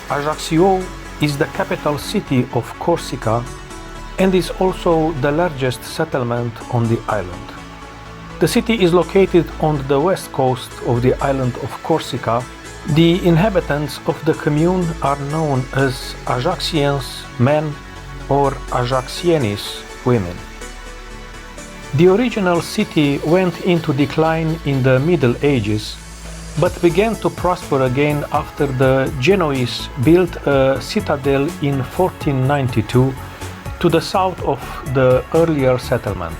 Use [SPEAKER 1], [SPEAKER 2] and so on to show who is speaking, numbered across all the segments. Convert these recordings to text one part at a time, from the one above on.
[SPEAKER 1] Ajaccio is the capital city of Corsica and is also the largest settlement on the island. The city is located on the west coast of the island of Corsica. The inhabitants of the commune are known as Ajacciens men or Ajacciennes women. The original city went into decline in the Middle Ages, but began to prosper again after the Genoese built a citadel in 1492 to the south of the earlier settlement.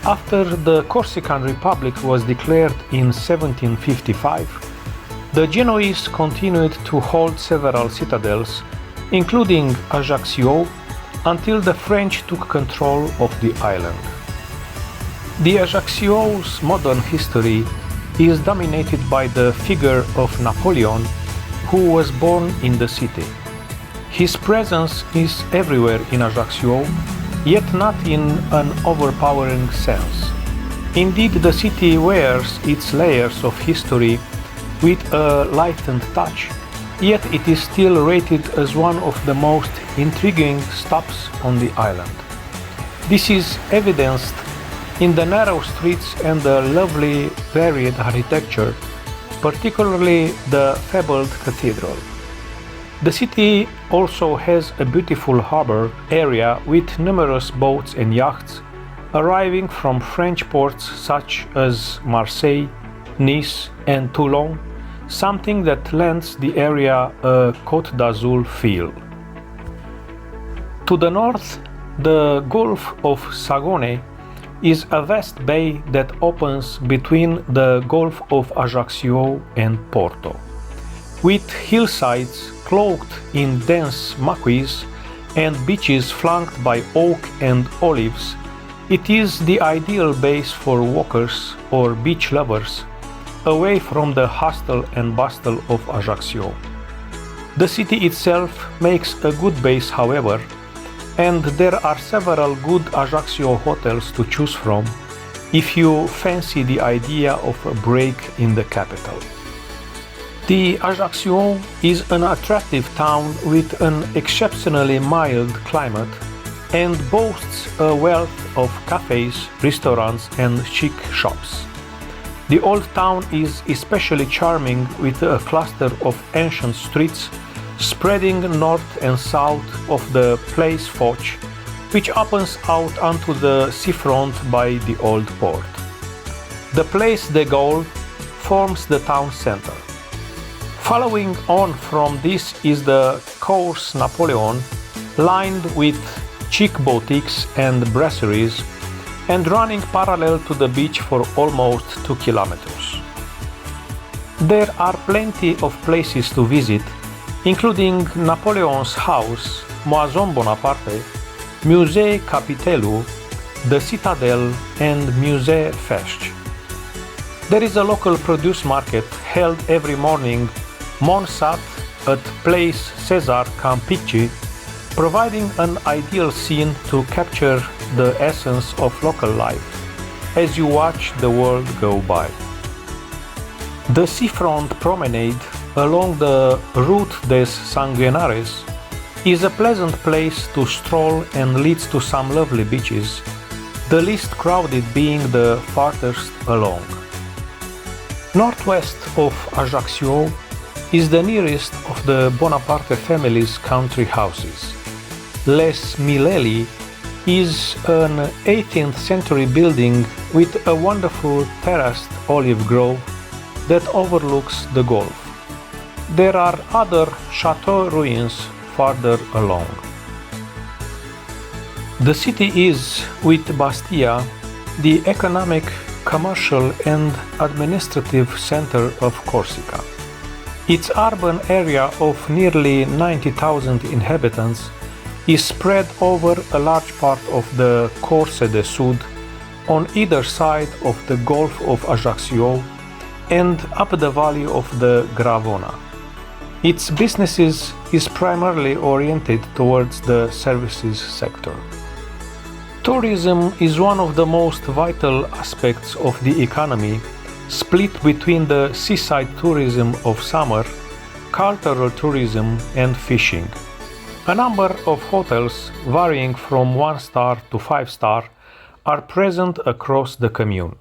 [SPEAKER 1] After the Corsican Republic was declared in 1755, the Genoese continued to hold several citadels, including Ajaccio, until the French took control of the island. The Ajaccio's modern history is dominated by the figure of Napoleon, who was born in the city. His presence is everywhere in Ajaccio, yet not in an overpowering sense. Indeed, the city wears its layers of history with a lightened touch, yet it is still rated as one of the most intriguing stops on the island. This is evidenced in the narrow streets and the lovely varied architecture, particularly the fabled cathedral. The city also has a beautiful harbor area with numerous boats and yachts arriving from French ports such as Marseille, Nice and Toulon, something that lends the area a Côte d'Azur feel. To the north, the Gulf of Sagone is a vast bay that opens between the Gulf of Ajaccio and Porto. With hillsides cloaked in dense maquis and beaches flanked by oak and olives, it is the ideal base for walkers or beach lovers, away from the hustle and bustle of Ajaccio. The city itself makes a good base, however, and there are several good Ajaccio hotels to choose from if you fancy the idea of a break in the capital. The Ajaccio is an attractive town with an exceptionally mild climate and boasts a wealth of cafes, restaurants and chic shops. The old town is especially charming with a cluster of ancient streets spreading north and south of the Place Foch, which opens out onto the seafront by the old port. The Place de Gaulle forms the town center. Following on from this is the Cours Napoleon, lined with chic boutiques and brasseries, and running parallel to the beach for almost 2 kilometers. There are plenty of places to visit, including Napoleon's house, Moison Bonaparte, Musée Capitelu, the Citadel and Musée Fesch. There is a local produce market held every morning, Monsat, at Place Cesar Campicci, providing an ideal scene to capture the essence of local life as you watch the world go by. The seafront promenade along the Route des Sanguinares is a pleasant place to stroll and leads to some lovely beaches, the least crowded being the farthest along. Northwest of Ajaccio is the nearest of the Bonaparte family's country houses. Les Mileli is an 18th century building with a wonderful terraced olive grove that overlooks the Gulf. There are other chateau ruins farther along. The city is, with Bastia, the economic, commercial and administrative center of Corsica. Its urban area of nearly 90,000 inhabitants is spread over a large part of the Corse de Sud on either side of the Gulf of Ajaccio and up the valley of the Gravona. Its businesses is primarily oriented towards the services sector. Tourism is one of the most vital aspects of the economy, split between the seaside tourism of summer cultural tourism and fishing. A number of hotels, varying from 1 star to 5 star, are present across the commune.